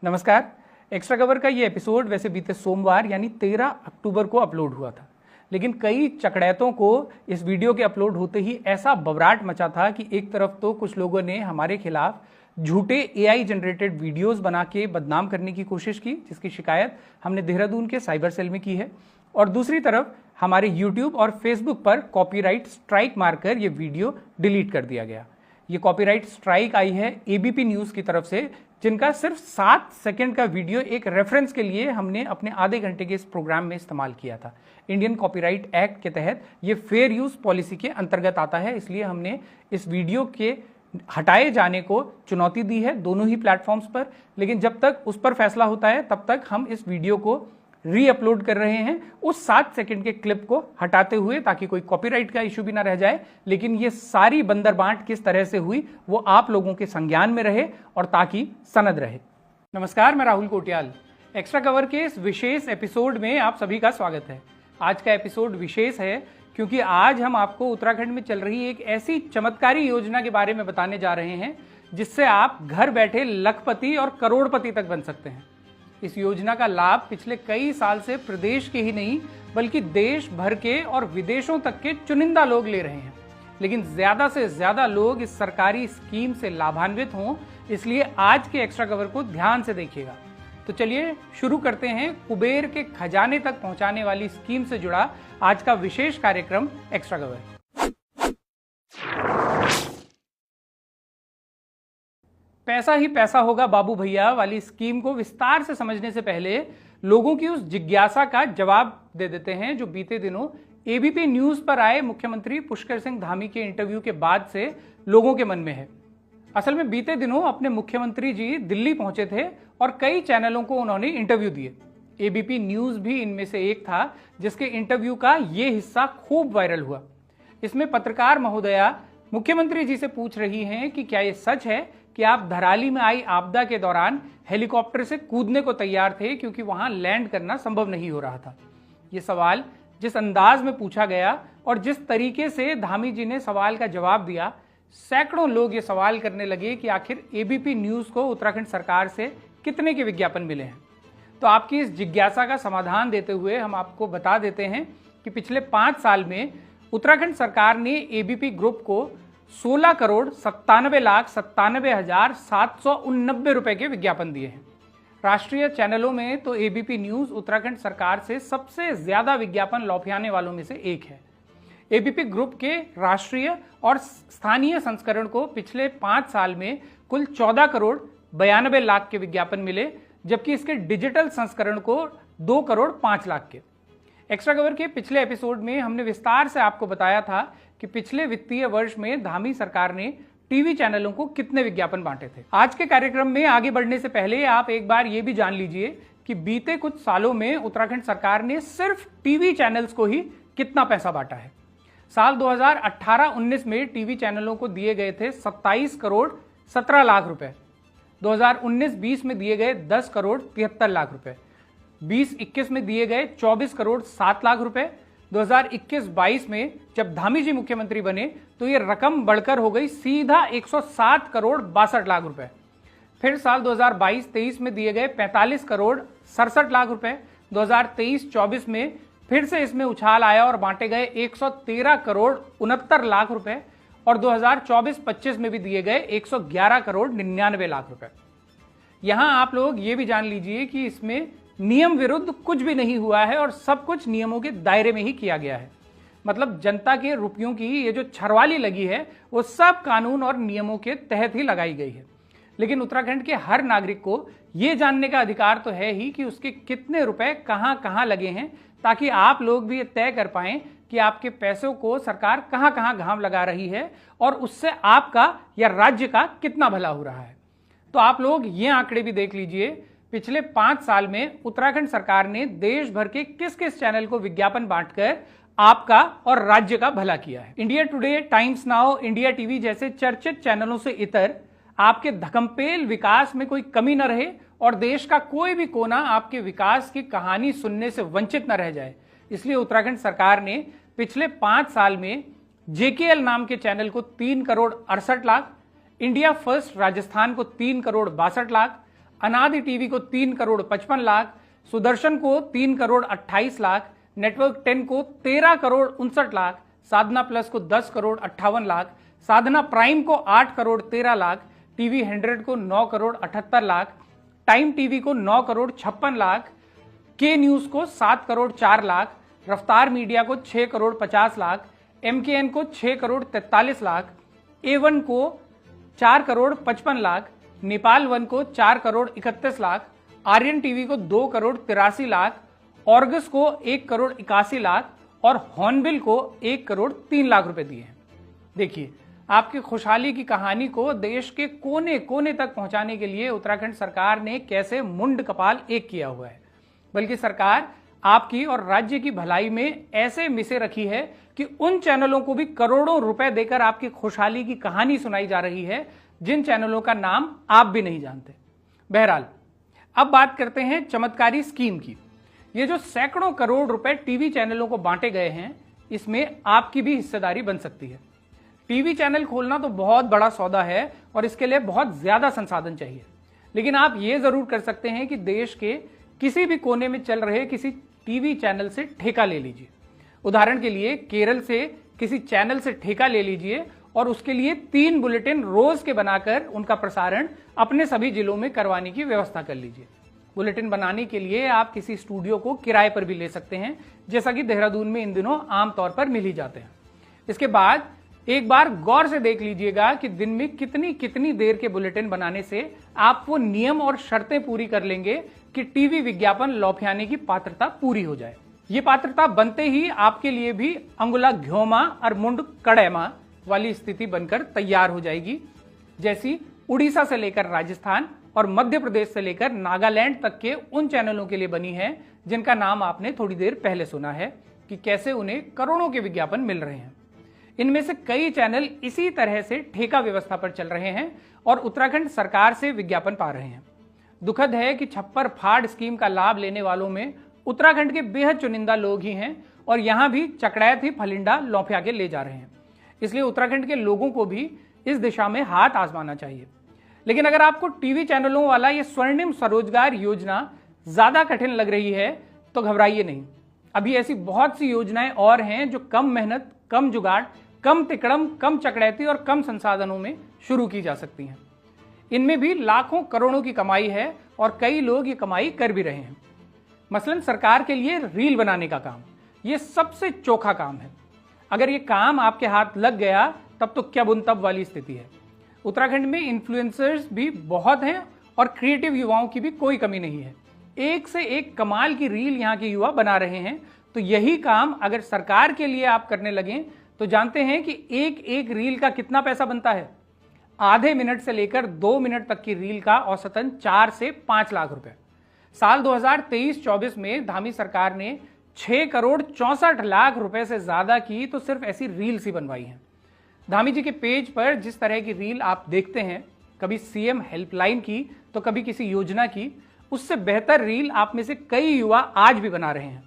नमस्कार। Extra cover का ये एपिसोड वैसे बीते सोमवार यानी 13 अक्टूबर को अपलोड हुआ था, लेकिन कई चकड़ैतों को इस वीडियो के अपलोड होते ही ऐसा बवराट मचा था कि एक तरफ तो कुछ लोगों ने हमारे खिलाफ झूठे एआई जनरेटेड वीडियोस बना के बदनाम करने की कोशिश की, जिसकी शिकायत हमने देहरादून के साइबर सेल में की है, और दूसरी तरफ हमारे यूट्यूब और फेसबुक पर कॉपीराइट स्ट्राइक मारकर ये वीडियो डिलीट कर दिया गया। ये कॉपीराइट स्ट्राइक आई है एबीपी न्यूज़ की तरफ से, जिनका सिर्फ 7 सेकंड का वीडियो एक रेफरेंस के लिए हमने अपने आधे घंटे के इस प्रोग्राम में इस्तेमाल किया था। इंडियन कॉपीराइट एक्ट के तहत ये फेयर यूज पॉलिसी के अंतर्गत आता है, इसलिए हमने इस वीडियो के हटाए जाने को चुनौती दी है दोनों ही प्लेटफॉर्म्स पर। लेकिन जब तक उस पर फैसला होता है तब तक हम इस वीडियो को री अपलोड कर रहे हैं उस 7 सेकंड के क्लिप को हटाते हुए, ताकि कोई कॉपीराइट का इशू भी ना रह जाए। लेकिन ये सारी बंदरबांट किस तरह से हुई वो आप लोगों के संज्ञान में रहे और ताकि सनद रहे। नमस्कार, मैं राहुल कोटियाल। एक्स्ट्रा कवर के इस विशेष एपिसोड में आप सभी का स्वागत है। आज का एपिसोड विशेष है क्योंकि आज हम आपको उत्तराखंड में चल रही एक ऐसी चमत्कारी योजना के बारे में बताने जा रहे हैं जिससे आप घर बैठे लखपति और करोड़पति तक बन सकते हैं। इस योजना का लाभ पिछले कई साल से प्रदेश के ही नहीं बल्कि देश भर के और विदेशों तक के चुनिंदा लोग ले रहे हैं, लेकिन ज्यादा से ज्यादा लोग इस सरकारी स्कीम से लाभान्वित हों, इसलिए आज के एक्स्ट्रा कवर को ध्यान से देखिएगा। तो चलिए शुरू करते हैं कुबेर के खजाने तक पहुंचाने वाली स्कीम से जुड़ा आज का विशेष कार्यक्रम एक्स्ट्रा कवर। पैसा ही पैसा होगा बाबू भैया वाली स्कीम को विस्तार से समझने से पहले लोगों की उस जिज्ञासा का जवाब दे देते हैं जो बीते दिनों एबीपी न्यूज पर आए मुख्यमंत्री पुष्कर सिंह धामी के इंटरव्यू के बाद से लोगों के मन में है। असल में बीते दिनों अपने मुख्यमंत्री जी दिल्ली पहुंचे थे और कई चैनलों को उन्होंने इंटरव्यू दिए। एबीपी न्यूज भी इनमें से एक था जिसके इंटरव्यू का ये हिस्सा खूब वायरल हुआ। इसमें पत्रकार महोदया मुख्यमंत्री जी से पूछ रही हैं कि क्या ये सच है कि आप धराली में आई आपदा के दौरान हेलीकॉप्टर से कूदने को तैयार थे क्योंकि वहां लैंड करना संभव नहीं हो रहा था। ये सवाल जिस अंदाज में पूछा गया और जिस तरीके से धामी जी ने सवाल का जवाब दिया, सैकड़ों लोग ये सवाल करने लगे कि आखिर एबीपी न्यूज को उत्तराखंड सरकार से कितने के विज्ञापन मिले हैं। तो आपकी इस जिज्ञासा का समाधान देते हुए हम आपको बता देते हैं कि पिछले 5 साल में उत्तराखंड सरकार ने एबीपी ग्रुप को 16,97,97,789 रुपए के विज्ञापन दिए हैं। राष्ट्रीय चैनलों में तो एबीपी न्यूज उत्तराखंड सरकार से सबसे ज्यादा विज्ञापन लौफियाने वालों में से एक है। एबीपी ग्रुप के राष्ट्रीय और स्थानीय संस्करण को पिछले 5 साल में कुल 14,92,00,000 के विज्ञापन मिले, जबकि इसके डिजिटल संस्करण को 2,05,00,000 के। एक्स्ट्रा कवर के पिछले एपिसोड में हमने विस्तार से आपको बताया था कि पिछले वित्तीय वर्ष में धामी सरकार ने टीवी चैनलों को कितने विज्ञापन बांटे थे। आज के कार्यक्रम में आगे बढ़ने से पहले आप एक बार यह भी जान लीजिए कि बीते कुछ सालों में उत्तराखंड सरकार ने सिर्फ टीवी चैनल्स को ही कितना पैसा बांटा है। साल 2018-19 में टीवी चैनलों को दिए गए थे 27,17,00,000 रुपए। 2019-20 में दिए गए 10,73,00,000 रुपए। 20-21 में दिए गए 24,07,00,000 रुपए। 2021-22 में जब धामी जी मुख्यमंत्री बने तो ये रकम बढ़कर हो गई सीधा 107,62,00,000 रुपए। फिर साल 2022-23 में दिए गए 45,67,00,000 रुपए। 2023-24 में फिर से इसमें उछाल आया और बांटे गए 113,69,00,000 रुपए, और 2024-25 में भी दिए गए 111,99,00,000 रुपए। यहां आप लोग ये भी जान लीजिए कि इसमें नियम विरुद्ध कुछ भी नहीं हुआ है और सब कुछ नियमों के दायरे में ही किया गया है। मतलब जनता के रुपयों की ये जो छरवाली लगी है वो सब कानून और नियमों के तहत ही लगाई गई है। लेकिन उत्तराखंड के हर नागरिक को ये जानने का अधिकार तो है ही कि उसके कितने रुपए कहां कहां लगे हैं, ताकि आप लोग भी ये तय कर पाएं कि आपके पैसों को सरकार कहां कहां घाम लगा रही है और उससे आपका या राज्य का कितना भला हो रहा है। तो आप लोग ये आंकड़े भी देख लीजिए, पिछले 5 साल में उत्तराखंड सरकार ने देश भर के किस किस चैनल को विज्ञापन बांटकर आपका और राज्य का भला किया है। India today, times now, India TV जैसे चर्चित चैनलों से इतर आपके धकमपेल विकास में कोई कमी न रहे और देश का कोई भी कोना आपके विकास की कहानी सुनने से वंचित न रह जाए, इसलिए उत्तराखंड सरकार ने पिछले 5 साल में जेकेएल नाम के चैनल को 3,68,00,000, इंडिया फर्स्ट राजस्थान को 3,62,00,000, अनादि टीवी को 3 करोड़ 55 लाख, सुदर्शन को 3 करोड़ 28 लाख, नेटवर्क 10 को 13 करोड़ 59 लाख, साधना प्लस को 10 करोड़ 58 लाख, साधना प्राइम को 8 करोड़ 13 लाख, टीवी 100 को 9 करोड़ 78 लाख, टाइम टीवी को 9 करोड़ 56 लाख, के न्यूज को 7 करोड़ 4 लाख, रफ्तार मीडिया को 6 करोड़ 50 लाख, MKN को 6 करोड़ 43 लाख, A1 को 4 करोड़ 55 लाख, नेपाल वन को 4 करोड़ 31 लाख, आर्यन टीवी को 2 करोड़ 83 लाख, ऑर्गस को 1 करोड़ 81 लाख और हॉर्नबिल को 1 करोड़ 3 लाख रुपए दिए हैं। देखिए, आपकी खुशहाली की कहानी को देश के कोने कोने तक पहुंचाने के लिए उत्तराखंड सरकार ने कैसे मुंड कपाल एक किया हुआ है। बल्कि सरकार आपकी और राज्य की भलाई में ऐसे मिसे रखी है कि उन चैनलों को भी करोड़ों रुपए देकर आपकी खुशहाली की कहानी सुनाई जा रही है जिन चैनलों का नाम आप भी नहीं जानते। बहरहाल, अब बात करते हैं चमत्कारी स्कीम की। ये जो सैकड़ों करोड़ रुपए टीवी चैनलों को बांटे गए हैं, इसमें आपकी भी हिस्सेदारी बन सकती है। टीवी चैनल खोलना तो बहुत बड़ा सौदा है और इसके लिए बहुत ज्यादा संसाधन चाहिए, लेकिन आप ये जरूर कर सकते हैं कि देश के किसी भी कोने में चल रहे किसी टीवी चैनल से ठेका ले लीजिए। उदाहरण के लिए केरल से किसी चैनल से ठेका ले लीजिए और उसके लिए 3 बुलेटिन रोज के बनाकर उनका प्रसारण अपने सभी जिलों में करवाने की व्यवस्था कर लीजिए। बुलेटिन बनाने के लिए आप किसी स्टूडियो को किराए पर भी ले सकते हैं, जैसा कि देहरादून में इन दिनों आमतौर पर मिल ही जाते हैं। इसके बाद एक बार गौर से देख लीजिएगा कि दिन में कितनी कितनी देर के बुलेटिन बनाने से आप वो नियम और शर्तें पूरी कर लेंगे कि टीवी विज्ञापन लौफियाने की पात्रता पूरी हो जाए। ये पात्रता बनते ही आपके लिए भी अंगुला घ्योमा और मुंड कड़ैमा वाली स्थिति बनकर तैयार हो जाएगी, जैसी उड़ीसा से लेकर राजस्थान और मध्य प्रदेश से लेकर नागालैंड तक के उन चैनलों के लिए बनी है जिनका नाम आपने थोड़ी देर पहले सुना है कि कैसे उन्हें करोड़ों के विज्ञापन मिल रहे हैं। इनमें से कई चैनल इसी तरह से ठेका व्यवस्था पर चल रहे हैं और उत्तराखंड सरकार से विज्ञापन पा रहे हैं। दुखद है कि छप्पर फाड़ स्कीम का लाभ लेने वालों में उत्तराखंड के बेहद चुनिंदा लोग ही हैं और यहां भी चकड़ैत ही फलिंडा लौफिया के ले जा रहे हैं। इसलिए उत्तराखंड के लोगों को भी इस दिशा में हाथ आजमाना चाहिए। लेकिन अगर आपको टीवी चैनलों वाला ये स्वर्णिम स्वरोजगार योजना ज्यादा कठिन लग रही है तो घबराइए नहीं। अभी ऐसी बहुत सी योजनाएं और हैं जो कम मेहनत, कम जुगाड़, कम तिकड़म, कम चकड़ैती और कम संसाधनों में शुरू की जा सकती हैं। इनमें भी लाखों करोड़ों की कमाई है और कई लोग ये कमाई कर भी रहे हैं। मसलन सरकार के लिए रील बनाने का काम, ये सबसे चोखा काम है। अगर ये काम आपके हाथ लग गया तब तो क्या बुन तब वाली स्थिति है। उत्तराखंड में इन्फ्लुएंसर्स भी बहुत हैं और क्रिएटिव युवाओं की भी कोई कमी नहीं है। एक से एक कमाल की रील यहाँ के युवा बना रहे हैं। तो यही काम अगर सरकार के लिए आप करने लगें तो जानते हैं कि एक एक रील का कितना पैसा बनता है। आधे मिनट से लेकर 2 मिनट तक की रील का औसतन 4 से 5 लाख रुपए। साल 2023-24 में धामी सरकार ने 6 करोड़ 64 लाख रुपए से ज्यादा की तो सिर्फ ऐसी रील्स ही बनवाई हैं। धामी जी के पेज पर जिस तरह की रील आप देखते हैं, कभी सीएम हेल्पलाइन की तो कभी किसी योजना की, उससे बेहतर रील आप में से कई युवा आज भी बना रहे हैं।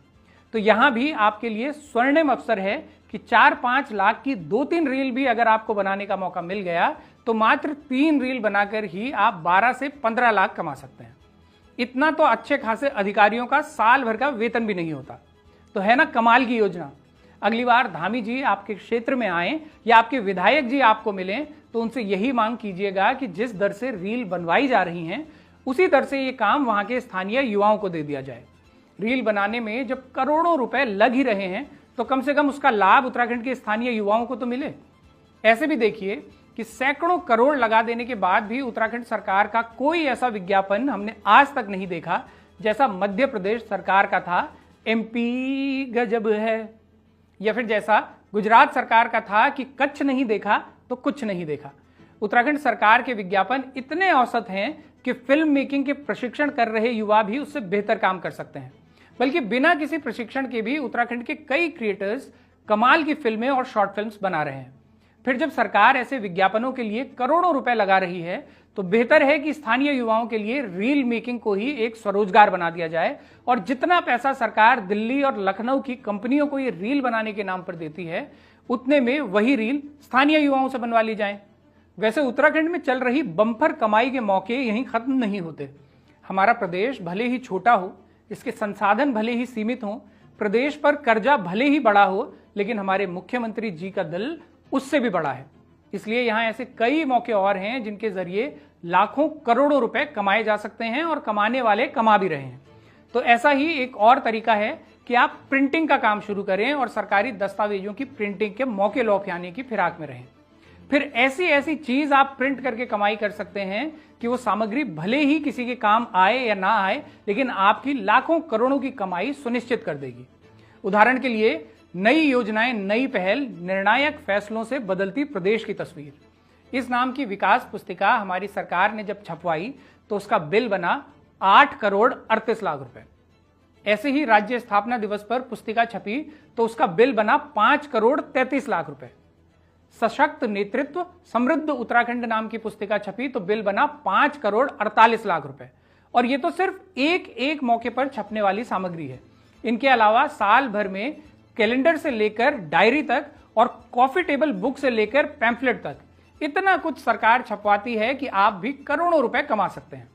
तो यहां भी आपके लिए स्वर्णिम अवसर है कि 4-5 लाख की 2-3 रील भी अगर आपको बनाने का मौका मिल गया तो मात्र 3 रील बनाकर ही आप 12 से 15 लाख कमा सकते हैं। इतना तो अच्छे खासे अधिकारियों का साल भर का वेतन भी नहीं होता। तो है ना कमाल की योजना। अगली बार धामी जी आपके क्षेत्र में आए या आपके विधायक जी आपको मिलें तो उनसे यही मांग कीजिएगा कि जिस दर से रील बनवाई जा रही हैं उसी दर से ये काम वहां के स्थानीय युवाओं को दे दिया जाए। रील बनाने में जब करोड़ों रुपए लग ही रहे हैं तो कम से कम उसका लाभ उत्तराखंड के स्थानीय युवाओं को तो मिले। ऐसे भी देखिए कि सैकड़ों करोड़ लगा देने के बाद भी उत्तराखंड सरकार का कोई ऐसा विज्ञापन हमने आज तक नहीं देखा जैसा मध्य प्रदेश सरकार का था, एमपी गजब है, या फिर जैसा गुजरात सरकार का था कि कच्छ नहीं देखा तो कुछ नहीं देखा। उत्तराखंड सरकार के विज्ञापन इतने औसत हैं कि फिल्म मेकिंग के प्रशिक्षण कर रहे युवा भी उससे बेहतर काम कर सकते हैं। बल्कि बिना किसी प्रशिक्षण के भी उत्तराखंड के कई क्रिएटर्स कमाल की फिल्में और शॉर्ट फिल्म्स बना रहे हैं। फिर जब सरकार ऐसे विज्ञापनों के लिए करोड़ों रुपए लगा रही है तो बेहतर है कि स्थानीय युवाओं के लिए रील मेकिंग को ही एक स्वरोजगार बना दिया जाए और जितना पैसा सरकार दिल्ली और लखनऊ की कंपनियों को ये रील बनाने के नाम पर देती है उतने में वही रील स्थानीय युवाओं से बनवा ली जाए। वैसे उत्तराखंड में चल रही बम्पर कमाई के मौके यहीं खत्म नहीं होते। हमारा प्रदेश भले ही छोटा हो, इसके संसाधन भले ही सीमित हों, प्रदेश पर कर्जा भले ही बड़ा हो, लेकिन हमारे मुख्यमंत्री जी का दिल उससे भी बड़ा है। इसलिए यहां ऐसे कई मौके और हैं जिनके जरिए लाखों करोड़ों रुपए कमाए जा सकते हैं और कमाने वाले कमा भी रहे हैं। तो ऐसा ही एक और तरीका है कि आप प्रिंटिंग का काम शुरू करें और सरकारी दस्तावेजों की प्रिंटिंग के मौके लौफियाने की फिराक में रहें। फिर ऐसी ऐसी चीज आप प्रिंट करके कमाई कर सकते हैं कि वो सामग्री भले ही किसी के काम आए या ना आए, लेकिन आपकी लाखों करोड़ों की कमाई सुनिश्चित कर देगी। उदाहरण के लिए, नई योजनाएं, नई पहल, निर्णायक फैसलों से बदलती प्रदेश की तस्वीर। इस नाम की विकास पुस्तिका हमारी सरकार ने जब छपवाई तो उसका बिल बना 8 करोड़ 38 लाख रुपए। ऐसे ही राज्य स्थापना दिवस पर पुस्तिका छपी तो उसका बिल बना 5 करोड़ 33 लाख रुपए। सशक्त नेतृत्व समृद्ध उत्तराखंड नाम की पुस्तिका छपी तो बिल बना 5 करोड़ 48 लाख रुपए। और ये तो सिर्फ एक एक मौके पर छपने वाली सामग्री है। इनके अलावा साल भर में कैलेंडर से लेकर डायरी तक और कॉफी टेबल बुक से लेकर पैम्फलेट तक इतना कुछ सरकार छपवाती है कि आप भी करोड़ों रुपए कमा सकते हैं।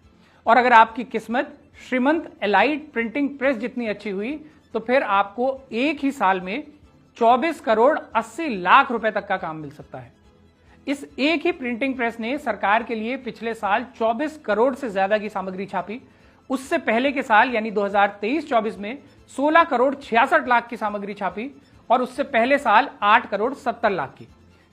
और अगर आपकी किस्मत श्रीमंत एलाइट प्रिंटिंग प्रेस जितनी अच्छी हुई तो फिर आपको एक ही साल में 24 करोड़ 80 लाख रुपए तक का काम मिल सकता है। इस एक ही प्रिंटिंग प्रेस ने सरकार के लिए पिछले साल 24 करोड़ से ज्यादा की सामग्री छापी। उससे पहले के साल यानी 2023-24 में 16 करोड़ 66 लाख की सामग्री छापी और उससे पहले साल 8 करोड़ 70 लाख की।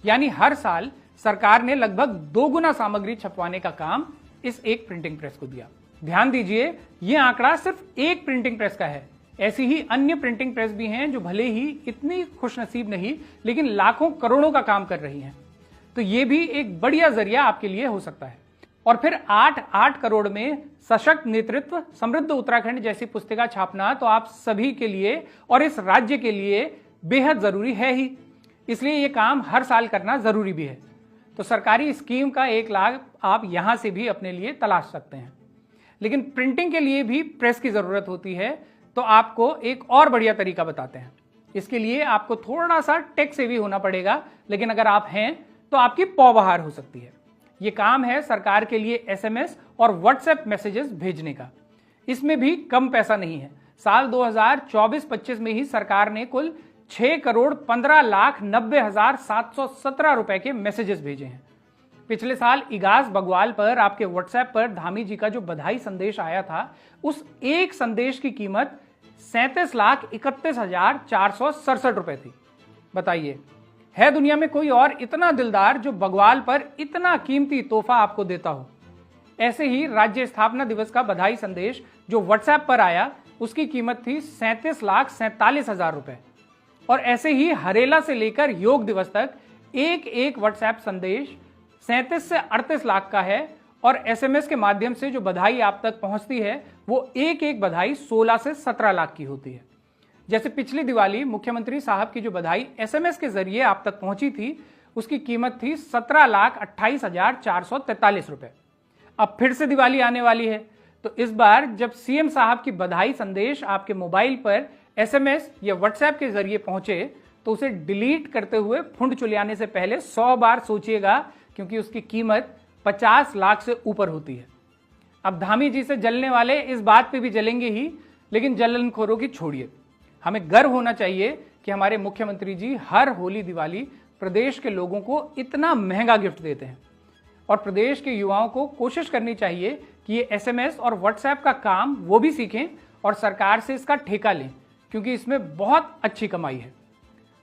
यानी हर साल सरकार ने लगभग 2 गुना सामग्री छपवाने का काम इस एक प्रिंटिंग प्रेस को दिया। ध्यान दीजिए, यह आंकड़ा सिर्फ एक प्रिंटिंग प्रेस का है। ऐसी ही अन्य प्रिंटिंग प्रेस भी हैं जो भले ही इतनी खुशनसीब नहीं, लेकिन लाखों करोड़ों का काम कर रही हैं। तो ये भी एक बढ़िया जरिया आपके लिए हो सकता है। और फिर 8 करोड़ में सशक्त नेतृत्व समृद्ध उत्तराखंड जैसी पुस्तिका छापना तो आप सभी के लिए और इस राज्य के लिए बेहद जरूरी है ही। इसलिए यह काम हर साल करना जरूरी भी है। तो सरकारी स्कीम का एक लाभ आप यहां से भी अपने लिए तलाश सकते हैं। लेकिन प्रिंटिंग के लिए भी प्रेस की जरूरत होती है, तो आपको एक और बढ़िया तरीका बताते हैं। इसके लिए आपको थोड़ा सा टेक सेवी होना पड़ेगा, लेकिन अगर आप हैं तो आपकी पौ बहार हो सकती है। यह काम है सरकार के लिए एसएमएस और व्हाट्सएप मैसेजेस भेजने का। इसमें भी कम पैसा नहीं है। साल 2024-25 में ही सरकार ने कुल 6 करोड़ 15 लाख 90,717 रुपए के मैसेजेस भेजे हैं। पिछले साल इगास बगवाल पर आपके व्हाट्सएप पर धामी जी का जो बधाई संदेश आया था, उस एक संदेश की कीमत 37,31,467 रुपए थी। बताइए, है दुनिया में कोई और इतना दिलदार जो बगवाल पर इतना कीमती तोहफा आपको देता हो? ऐसे ही राज्य स्थापना दिवस का बधाई संदेश जो व्हाट्सएप पर आया, उसकी कीमत थी 37,47,000 रुपए। और ऐसे ही हरेला से लेकर योग दिवस तक एक एक व्हाट्सएप संदेश 37 से 38 लाख का है। और एसएमएस के माध्यम से जो बधाई आप तक पहुंचती है, वो एक एक बधाई 16 से 17 लाख की होती है। जैसे पिछली दिवाली मुख्यमंत्री साहब की जो बधाई एसएमएस के जरिए आप तक पहुंची थी, उसकी कीमत थी 17,28,443 रुपए। अब फिर से दिवाली आने वाली है, तो इस बार जब सीएम साहब की बधाई संदेश आपके मोबाइल पर एसएमएस या व्हाट्सएप के जरिए पहुंचे, तो उसे डिलीट करते हुए फुंड चुलियाने से पहले 100 बार सोचिएगा, क्योंकि उसकी कीमत 50 लाख से ऊपर होती है। अब धामी जी से जलने वाले इस बात पे भी जलेंगे ही, लेकिन जलनखोरों की छोड़िए। हमें गर्व होना चाहिए कि हमारे मुख्यमंत्री जी हर होली दिवाली प्रदेश के लोगों को इतना महंगा गिफ्ट देते हैं। और प्रदेश के युवाओं को कोशिश करनी चाहिए कि ये एसएमएस और व्हाट्सएप का काम वो भी सीखें और सरकार से इसका ठेका लें, क्योंकि इसमें बहुत अच्छी कमाई है।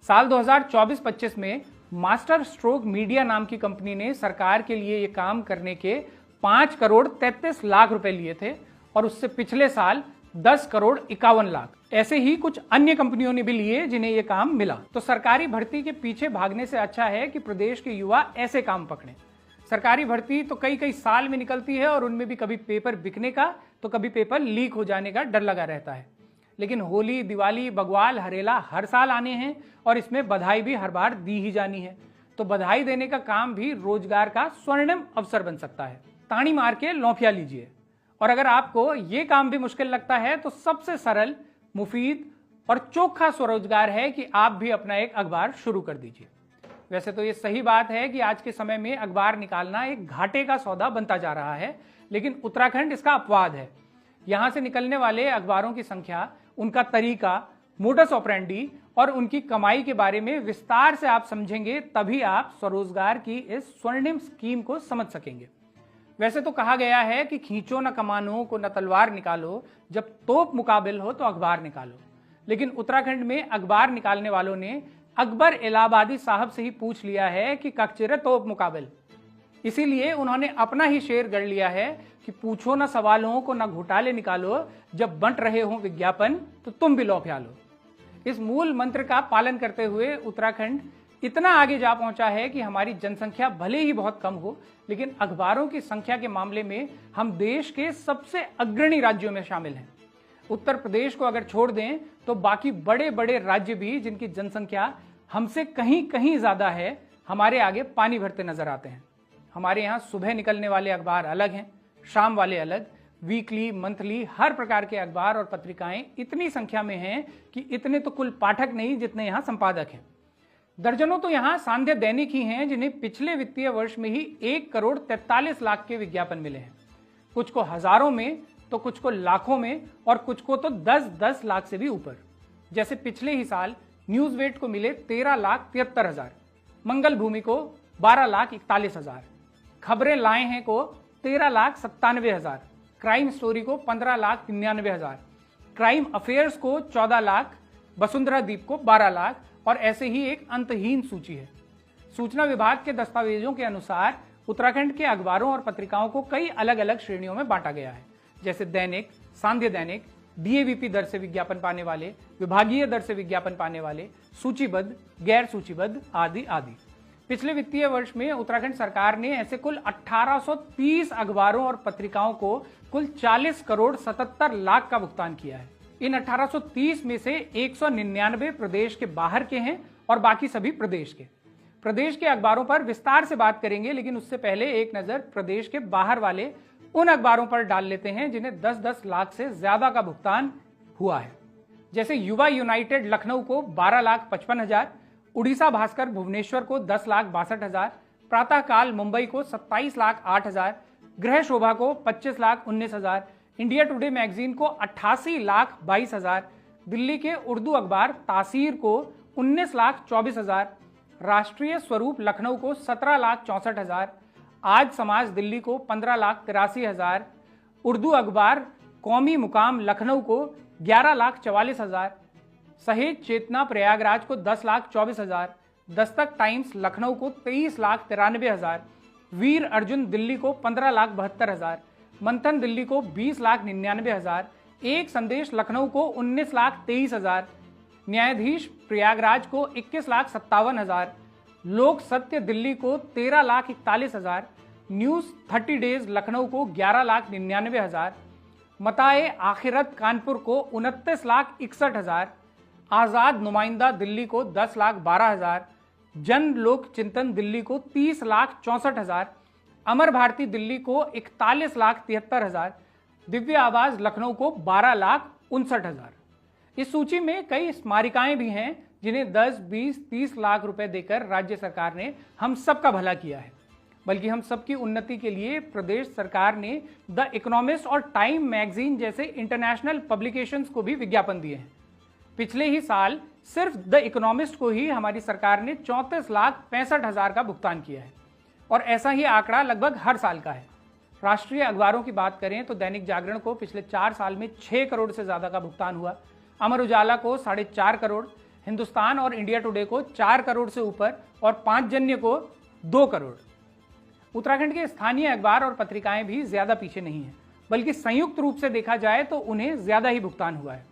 साल 2024-25 में मास्टर स्ट्रोक मीडिया नाम की कंपनी ने सरकार के लिए ये काम करने के 5 करोड़ 33 लाख रुपए लिए थे और उससे पिछले साल 10 करोड़ 51 लाख। ऐसे ही कुछ अन्य कंपनियों ने भी लिए जिन्हें यह काम मिला। तो सरकारी भर्ती के पीछे भागने से अच्छा है कि प्रदेश के युवा ऐसे काम पकड़ें। सरकारी भर्ती तो कई साल में निकलती है और उनमें भी कभी पेपर बिकने का तो कभी पेपर लीक हो जाने का डर लगा रहता है। लेकिन होली, दिवाली, बगवाल, हरेला हर साल आने हैं और इसमें बधाई भी हर बार दी ही जानी है। तो बधाई देने का काम भी रोजगार का स्वर्णिम अवसर बन सकता है। ताड़ी मार के लौफिया लीजिए। और अगर आपको ये काम भी मुश्किल लगता है तो सबसे सरल, मुफीद और चोखा स्वरोजगार है कि आप भी अपना एक अखबार शुरू कर दीजिए। वैसे तो ये सही बात है कि आज के समय में अखबार निकालना एक घाटे का सौदा बनता जा रहा है, लेकिन उत्तराखंड इसका अपवाद है। यहां से निकलने वाले अखबारों की संख्या, उनका तरीका, मोडस ऑपरेंडी और उनकी कमाई के बारे में विस्तार से आप समझेंगे, तभी आप स्वरोजगार की इस स्वर्णिम स्कीम को समझ सकेंगे। वैसे तो कहा गया है कि खींचो न कमानों को न तलवार निकालो, जब तोप मुकाबिल हो तो अखबार निकालो। लेकिन उत्तराखंड में अखबार निकालने वालों ने अकबर इलाहाबादी साहब से ही पूछ लिया है कि कक्चिरे तोप मुकाबिल। इसीलिए उन्होंने अपना ही शेर गढ़ लिया है कि पूछो न सवालों को न घोटाले निकालो, जब बंट रहे हो विज्ञापन तो तुम भी लौफिया लो। इस मूल मंत्र का पालन करते हुए उत्तराखंड इतना आगे जा पहुंचा है कि हमारी जनसंख्या भले ही बहुत कम हो, लेकिन अखबारों की संख्या के मामले में हम देश के सबसे अग्रणी राज्यों में शामिल हैं। उत्तर प्रदेश को अगर छोड़ दें तो बाकी बड़े बड़े राज्य भी, जिनकी जनसंख्या हमसे कहीं कहीं ज्यादा है, हमारे आगे पानी भरते नजर आते हैं। हमारे यहाँ सुबह निकलने वाले अखबार अलग हैं, शाम वाले अलग, वीकली, मंथली, हर प्रकार के अखबार और पत्रिकाएं इतनी संख्या में हैं कि इतने तो कुल पाठक नहीं जितने यहाँ संपादक हैं। दर्जनों तो यहाँ सांध्य दैनिक ही हैं जिन्हें पिछले वित्तीय वर्ष में ही 1,43,00,000 के विज्ञापन मिले हैं। कुछ को हजारों में तो कुछ को लाखों में और कुछ को तो 10-10 लाख से भी ऊपर। जैसे पिछले ही साल न्यूज़वेट को मिले 13,73,000, मंगल भूमि को 12,41,000, खबरें लाए हैं को 13,97,000, क्राइम स्टोरी को 15,99,000, क्राइम अफेयर्स को 14 लाख, वसुंधरा दीप को 12 लाख और ऐसे ही एक अंतहीन सूची है। सूचना विभाग के दस्तावेजों के अनुसार उत्तराखंड के अखबारों और पत्रिकाओं को कई अलग अलग श्रेणियों में बांटा गया है, जैसे दैनिक, सांध्य दैनिक, डीएवीपी दर से विज्ञापन पाने वाले, विभागीय दर से विज्ञापन पाने वाले, सूचीबद्ध, गैर सूचीबद्ध आदि आदि। पिछले वित्तीय वर्ष में उत्तराखंड सरकार ने ऐसे कुल 1830 अखबारों और पत्रिकाओं को कुल 40,77,00,000 का भुगतान किया है। इन 1830 में से 199 प्रदेश के बाहर के हैं और बाकी सभी प्रदेश के। प्रदेश के अखबारों पर विस्तार से बात करेंगे, लेकिन उससे पहले एक नजर प्रदेश के बाहर वाले उन अखबारों पर डाल लेते हैं जिन्हें 10-10 लाख से ज्यादा का भुगतान हुआ है। जैसे युवा यूनाइटेड लखनऊ को 12,55,000, उड़ीसा भास्कर भुवनेश्वर को 10,62,000, प्रातःकाल मुंबई को 27,08,000, गृह शोभा को 25,19,000, इंडिया टुडे मैगजीन को 88,22,000, दिल्ली के उर्दू अखबार तासीर को 19,24,000, राष्ट्रीय स्वरूप लखनऊ को 17,64,000, आज समाज दिल्ली को 15,83,000, उर्दू अखबार कौमी मुकाम लखनऊ को 11,44,000, सहेज चेतना प्रयागराज को 10,24,000, दस्तक टाइम्स लखनऊ को 23,93,000, वीर अर्जुन दिल्ली को 15,72,000, मंथन दिल्ली को 20,99,000, एक संदेश लखनऊ को 19,23,000, न्यायाधीश प्रयागराज को 21,57,000, लोक सत्य दिल्ली को 13,41,000, न्यूज 30 डेज लखनऊ को 11,99,000, मताए आखिरत कानपुर को 29,61,000, आजाद नुमाइंदा दिल्ली को 10,12,000, जन लोक चिंतन दिल्ली को 30,64,000, अमर भारती दिल्ली को 41,73,000, दिव्य आवाज लखनऊ को 12,59,000। इस सूची में कई स्मारिकाएं भी हैं जिन्हें 10, 20, 30 लाख रुपए देकर राज्य सरकार ने हम सबका भला किया है। बल्कि हम सबकी उन्नति के लिए प्रदेश सरकार ने द इकोनॉमिस्ट और टाइम मैगजीन जैसे इंटरनेशनल पब्लिकेशंस को भी विज्ञापन दिए हैं। पिछले ही साल सिर्फ द इकोनॉमिस्ट को ही हमारी सरकार ने 34,65,000 का भुगतान किया है और ऐसा ही आंकड़ा लगभग हर साल का है। राष्ट्रीय अखबारों की बात करें तो दैनिक जागरण को पिछले 4 साल में 6 करोड़ से ज्यादा का भुगतान हुआ, अमर उजाला को 4.5 करोड़, हिंदुस्तान और इंडिया टुडे को 4 करोड़ से ऊपर और पांचजन्य को 2 करोड़। उत्तराखंड के स्थानीय अखबार और पत्रिकाएं भी ज्यादा पीछे नहीं है, बल्कि संयुक्त रूप से देखा जाए तो उन्हें ज्यादा ही भुगतान हुआ है।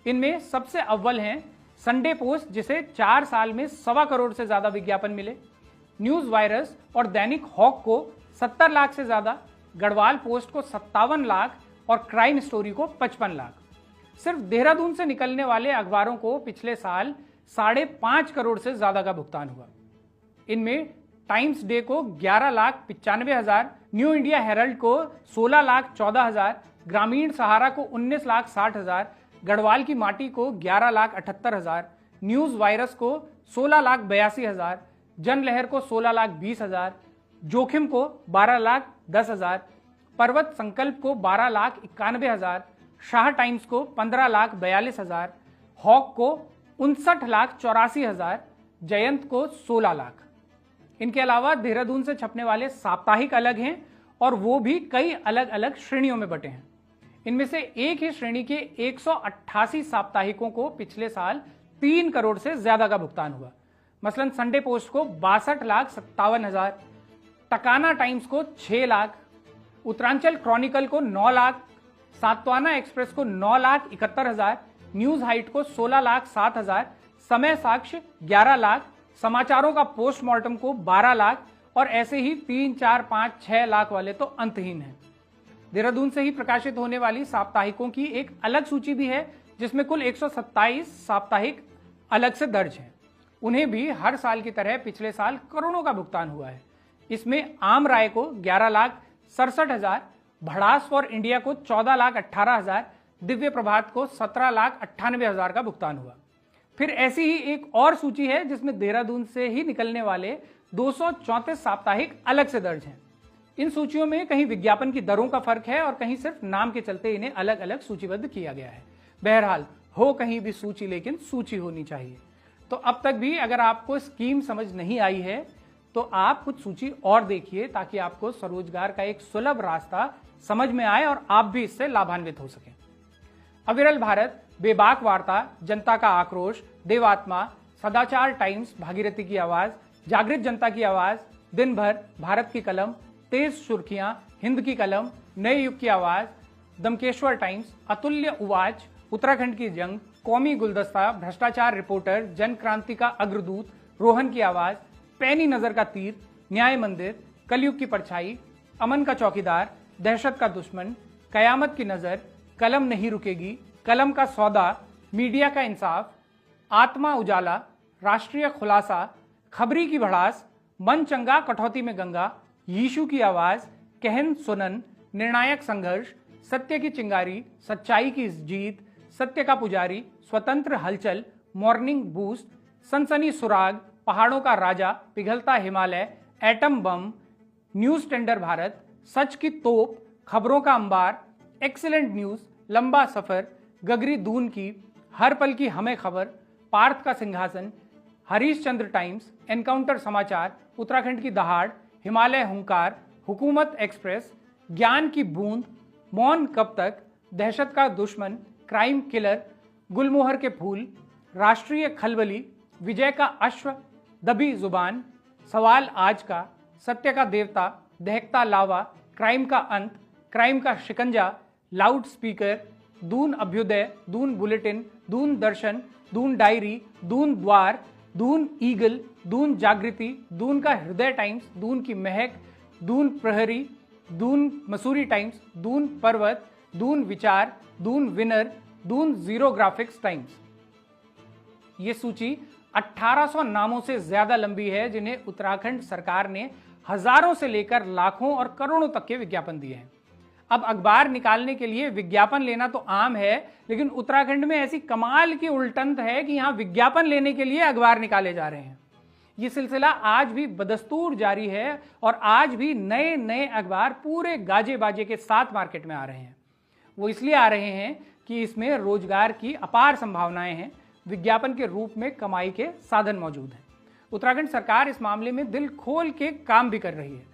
इनमें सबसे अव्वल हैं संडे पोस्ट, जिसे 4 साल में 1.25 करोड़ से ज्यादा विज्ञापन मिले, न्यूज वायरस और दैनिक हॉक को 70 लाख से ज्यादा, गढ़वाल पोस्ट को 57 लाख और क्राइम स्टोरी को 55 लाख। सिर्फ देहरादून से निकलने वाले अखबारों को पिछले साल 5.5 करोड़ से ज्यादा का भुगतान हुआ। इनमें टाइम्स डे को 11,95,000, न्यू इंडिया हेरल्ड को 16,14,000, ग्रामीण सहारा को 19,60,000, गढ़वाल की माटी को 11,78,000, न्यूज वायरस को 16,82,000, जनलहर को 16,20,000, जोखिम को 12,10,000, पर्वत संकल्प को 12,91,000, शाह टाइम्स को 15,42,000, हॉक को 59,84,000, जयंत को 16 लाख। इनके अलावा देहरादून से छपने वाले साप्ताहिक अलग हैं और वो भी कई अलग अलग श्रेणियों में बटे हैं। इनमें से एक ही श्रेणी के 188 साप्ताहिकों को पिछले साल 3 करोड़ से ज्यादा का भुगतान हुआ। मसलन संडे पोस्ट को 62,57,000, टकाना टाइम्स को 6 लाख, उत्तरांचल क्रॉनिकल को 9 लाख, सातवाना एक्सप्रेस को 9,71,000, न्यूज हाइट को 16,07,000, समय साक्ष्य 11 लाख, समाचारों का पोस्टमार्टम को 12 लाख और ऐसे ही 3, 4, 5, 6 लाख वाले तो अंतहीन हैं। देहरादून से ही प्रकाशित होने वाली साप्ताहिकों की एक अलग सूची भी है जिसमें कुल 127 साप्ताहिक अलग से दर्ज हैं। उन्हें भी हर साल की तरह पिछले साल करोड़ों का भुगतान हुआ है। इसमें आम राय को 11,67,000, भड़ास फॉर इंडिया को 14,18,000, दिव्य प्रभात को 17,98,000 का भुगतान हुआ। फिर ऐसी ही एक और सूची है जिसमें देहरादून से ही निकलने वाले 234 साप्ताहिक अलग से दर्ज हैं। इन सूचियों में कहीं विज्ञापन की दरों का फर्क है और कहीं सिर्फ नाम के चलते इन्हें अलग अलग सूचीबद्ध किया गया है। बहरहाल हो कहीं भी सूची, लेकिन सूची होनी चाहिए। तो अब तक भी अगर आपको स्कीम समझ नहीं आई है तो आप कुछ सूची और देखिए ताकि आपको स्वरोजगार का एक सुलभ रास्ता समझ में आए और आप भी इससे लाभान्वित हो सकें। अविरल भारत, बेबाक वार्ता, जनता का आक्रोश, देवात्मा, सदाचार टाइम्स, भागीरथी की आवाज, जागृत जनता की आवाज, दिन भर, भारत की कलम, तेज सुर्खियां, हिंद की कलम, नए युग की आवाज, दमकेश्वर टाइम्स, अतुल्य उवाच, उत्तराखंड की जंग, कौमी गुलदस्ता, भ्रष्टाचार रिपोर्टर, जन क्रांति का अग्रदूत, रोहन की आवाज, पैनी नजर का तीर, न्याय मंदिर, कलयुग की परछाई, अमन का चौकीदार, दहशत का दुश्मन, कयामत की नजर, कलम नहीं रुकेगी, कलम का सौदा, मीडिया का इंसाफ, आत्मा उजाला, राष्ट्रीय खुलासा, खबरी की भड़ास, मन चंगा कटौती में गंगा, यीशु की आवाज, कहन सुनन, निर्णायक संघर्ष, सत्य की चिंगारी, सच्चाई की जीत, सत्य का पुजारी, स्वतंत्र हलचल, मॉर्निंग बूस्ट, सनसनी सुराग, पहाड़ों का राजा, पिघलता Himalaya, atom bomb, news tender Bharat, सच की तोप, खबरों का अंबार, एक्सीलेंट न्यूज, लंबा सफर, गगरी दून की, हर पल की हमें खबर, पार्थ का सिंहासन, हरीश चंद्र टाइम्स, एनकाउंटर समाचार, उत्तराखंड की दहाड़, हिमालय हुंकार, हुकूमत एक्सप्रेस, ज्ञान की बूंद, मौन कब तक, दहशत का दुश्मन, क्राइम किलर, गुलमोहर के फूल, राष्ट्रीय खलबली, विजय का अश्व, दबी जुबान, सवाल आज का, सत्य का देवता, दहकता लावा, क्राइम का अंत, क्राइम का शिकंजा, लाउड स्पीकर, दून अभ्युदय, दून बुलेटिन, दून दर्शन, दून डायरी, दून द्वार, दून ईगल, दून जागृति, दून का हृदय टाइम्स, दून की महक, दून प्रहरी, दून मसूरी टाइम्स, दून पर्वत, दून विचार, Doon winner, Doon zero graphics times. ये सूची 1800 नामों से ज्यादा लंबी है जिन्हें उत्तराखंड सरकार ने हजारों से लेकर लाखों और करोड़ों तक के विज्ञापन दिए हैं। अब अखबार निकालने के लिए विज्ञापन लेना तो आम है, लेकिन उत्तराखंड में ऐसी कमाल की उल्टंत है कि यहां विज्ञापन लेने के लिए अखबार निकाले जा रहे हैं। ये सिलसिला आज भी बदस्तूर जारी है और आज भी नए नए अखबार पूरे गाजे बाजे के साथ मार्केट में आ रहे हैं। वो इसलिए आ रहे हैं कि इसमें रोजगार की अपार संभावनाएं हैं, विज्ञापन के रूप में कमाई के साधन मौजूद हैं। उत्तराखंड सरकार इस मामले में दिल खोल के काम भी कर रही है,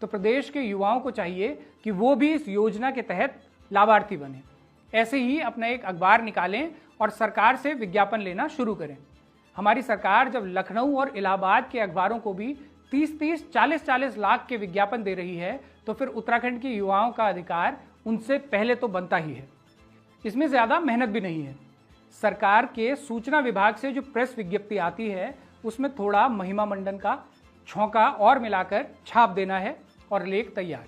तो प्रदेश के युवाओं को चाहिए कि वो भी इस योजना के तहत लाभार्थी बने। ऐसे ही अपना एक अखबार निकालें और सरकार से विज्ञापन लेना शुरू करें। हमारी सरकार जब लखनऊ और इलाहाबाद के अखबारों को भी 30-30, 40-40 लाख के विज्ञापन दे रही है, तो फिर उत्तराखंड के युवाओं का अधिकार उनसे पहले तो बनता ही है। इसमें ज्यादा मेहनत भी नहीं है। सरकार के सूचना विभाग से जो प्रेस विज्ञप्ति आती है उसमें थोड़ा महिमा मंडन का छौंका और मिलाकर छाप देना है और लेख तैयार।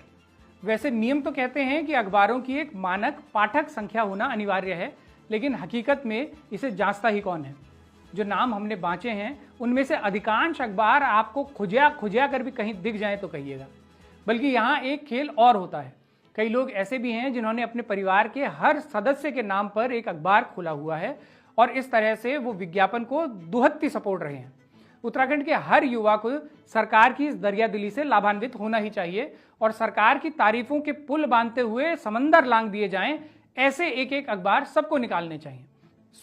वैसे नियम तो कहते हैं कि अखबारों की एक मानक पाठक संख्या होना अनिवार्य है, लेकिन हकीकत में इसे जांचता ही कौन है। जो नाम हमने बांचे हैं उनमें से अधिकांश अखबार आपको खुजिया कर भी कहीं दिख जाए तो कहिएगा। बल्कि यहाँ एक खेल और होता है। कई लोग ऐसे भी हैं जिन्होंने अपने परिवार के हर सदस्य के नाम पर एक अखबार खोला हुआ है और इस तरह से वो विज्ञापन को दुहत्ती सपोर्ट रहे हैं। उत्तराखंड के हर युवा को सरकार की इस दरियादिली से लाभान्वित होना ही चाहिए और सरकार की तारीफों के पुल बांधते हुए समंदर लांग दिए जाएं, ऐसे एक एक अखबार सबको निकालने चाहिए।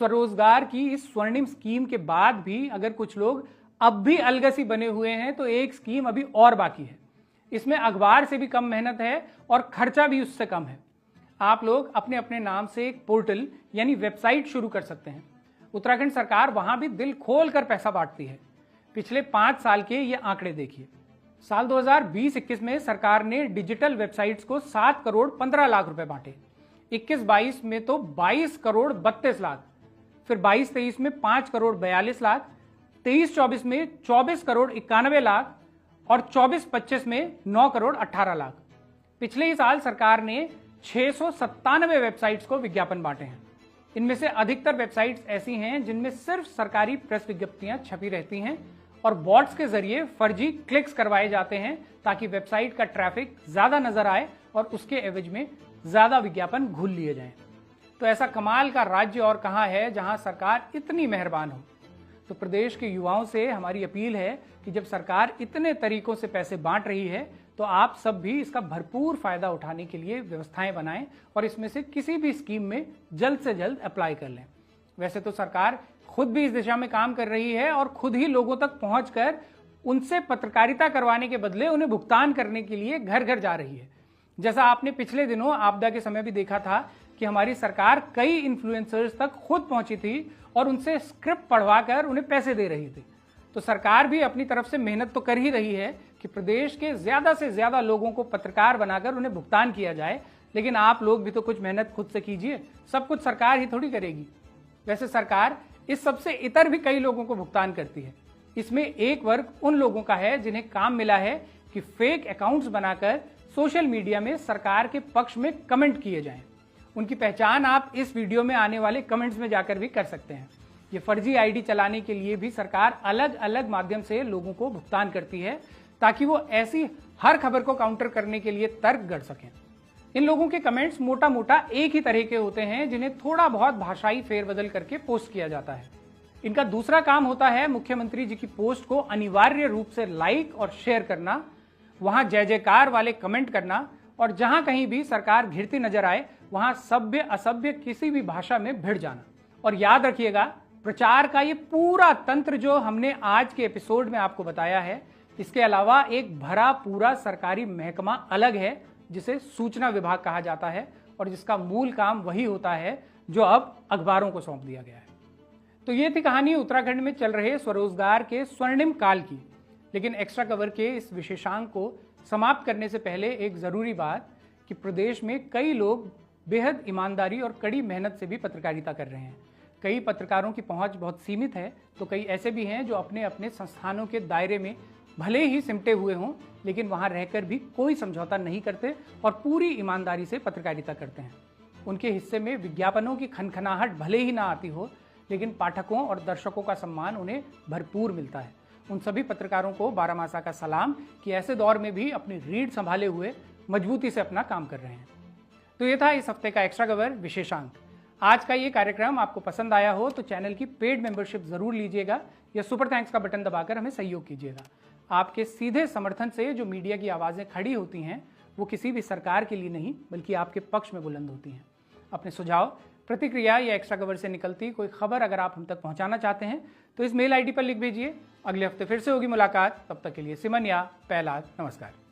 स्वरोजगार की इस स्वर्णिम स्कीम के बाद भी अगर कुछ लोग अब भी अलगसी बने हुए हैं तो एक स्कीम अभी और बाकी है। इसमें अखबार से भी कम मेहनत है और खर्चा भी उससे कम है। आप लोग अपने अपने नाम से एक पोर्टल यानी वेबसाइट शुरू कर सकते हैं। उत्तराखंड सरकार वहां भी दिल खोल कर पैसा बांटती है। पिछले 5 साल के ये आंकड़े देखिए। साल 2020-21 में सरकार ने डिजिटल वेबसाइट्स को 7 करोड़ 15 लाख रुपए बांटे। 21-22 में तो 22 करोड़ 32 लाख, फिर 22-23 में 5 करोड़ 42 लाख, 23-24 में 24 करोड़ 91 लाख और 24-25 में 9 करोड़ 18 लाख। पिछले ही साल सरकार ने 697 वेबसाइट्स को विज्ञापन बांटे हैं। इनमें से अधिकतर वेबसाइट्स ऐसी हैं जिनमें सिर्फ सरकारी प्रेस विज्ञप्तियां छपी रहती हैं और बॉट्स के जरिए फर्जी क्लिक्स करवाए जाते हैं ताकि वेबसाइट का ट्रैफिक ज्यादा नजर आए और उसके एवज में ज्यादा विज्ञापन घूल लिए जाएं। तो ऐसा कमाल का राज्य और कहां है जहां सरकार इतनी मेहरबान हो। तो प्रदेश के युवाओं से हमारी अपील है कि जब सरकार इतने तरीकों से पैसे बांट रही है तो आप सब भी इसका भरपूर फायदा उठाने के लिए व्यवस्थाएं बनाएं और इसमें से किसी भी स्कीम में जल्द से जल्द अप्लाई कर लें। वैसे तो सरकार खुद भी इस दिशा में काम कर रही है और खुद ही लोगों तक पहुंचकर उनसे पत्रकारिता करवाने के बदले उन्हें भुगतान करने के लिए घर घर जा रही है। जैसा आपने पिछले दिनों आपदा के समय भी देखा था कि हमारी सरकार कई इन्फ्लुएंसर्स तक खुद पहुंची थी और उनसे स्क्रिप्ट पढ़वाकर उन्हें पैसे दे रही थी। तो सरकार भी अपनी तरफ से मेहनत तो कर ही रही है कि प्रदेश के ज्यादा से ज्यादा लोगों को पत्रकार बनाकर उन्हें भुगतान किया जाए, लेकिन आप लोग भी तो कुछ मेहनत खुद से कीजिए। सब कुछ सरकार ही थोड़ी करेगी। वैसे सरकार इस सबसे इतर भी कई लोगों को भुगतान करती है। इसमें एक वर्ग उन लोगों का है जिन्हें काम मिला है कि फेक अकाउंट्स बनाकर सोशल मीडिया में सरकार के पक्ष में कमेंट किए जाएं। उनकी पहचान आप इस वीडियो में आने वाले कमेंट्स में जाकर भी कर सकते हैं। ये फर्जी आईडी चलाने के लिए भी सरकार अलग अलग माध्यम से लोगों को भुगतान करती है ताकि वो ऐसी हर खबर को काउंटर करने के लिए तर्क गढ़ सकें। इन लोगों के कमेंट्स मोटा मोटा एक ही तरह के होते हैं जिन्हें थोड़ा बहुत भाषाई फेरबदल करके पोस्ट किया जाता है। इनका दूसरा काम होता है मुख्यमंत्री जी की पोस्ट को अनिवार्य रूप से लाइक और शेयर करना, वहां जय जयकार वाले कमेंट करना और जहां कहीं भी सरकार घिरती नजर आए वहां सभ्य असभ्य किसी भी भाषा में भिड़ जाना। और याद रखिएगा, प्रचार का ये पूरा तंत्र जो हमने आज के एपिसोड में आपको बताया है, इसके अलावा एक भरा पूरा सरकारी महकमा अलग है जिसे सूचना विभाग कहा जाता है और जिसका मूल काम वही होता है जो अब अखबारों को सौंप दिया गया है। तो ये थी कहानी उत्तराखंड में चल रहे स्वरोजगार के स्वर्णिम काल की। लेकिन एक्स्ट्रा कवर के इस विशेषांक को समाप्त करने से पहले एक जरूरी बात कि प्रदेश में कई लोग बेहद ईमानदारी और कड़ी मेहनत से भी पत्रकारिता कर रहे हैं। कई पत्रकारों की पहुंच बहुत सीमित है तो कई ऐसे भी हैं जो अपने अपने संस्थानों के दायरे में भले ही सिमटे हुए हों लेकिन वहां रहकर भी कोई समझौता नहीं करते और पूरी ईमानदारी से पत्रकारिता करते हैं। उनके हिस्से में विज्ञापनों की खनखनाहट भले ही ना आती हो लेकिन पाठकों और दर्शकों का सम्मान उन्हें भरपूर मिलता है। उन सभी पत्रकारों को बारामासा का सलाम कि ऐसे दौर में भी अपनी रीढ़ संभाले हुए मजबूती से अपना काम कर रहे हैं। तो ये था इस हफ्ते का एक्स्ट्रा कवर विशेषांक। आज का ये कार्यक्रम आपको पसंद आया हो तो चैनल की पेड मेंबरशिप जरूर लीजिएगा या सुपर थैंक्स का बटन दबाकर हमें सहयोग कीजिएगा। आपके सीधे समर्थन से जो मीडिया की आवाज़ें खड़ी होती हैं वो किसी भी सरकार के लिए नहीं बल्कि आपके पक्ष में बुलंद होती हैं। अपने सुझाव, प्रतिक्रिया या एक्स्ट्रा कवर से निकलती कोई खबर अगर आप हम तक पहुंचाना चाहते हैं तो इस मेल आईडी पर लिख भेजिए। अगले हफ्ते फिर से होगी मुलाकात। तब तक के लिए सिमन या पहलाद, नमस्कार।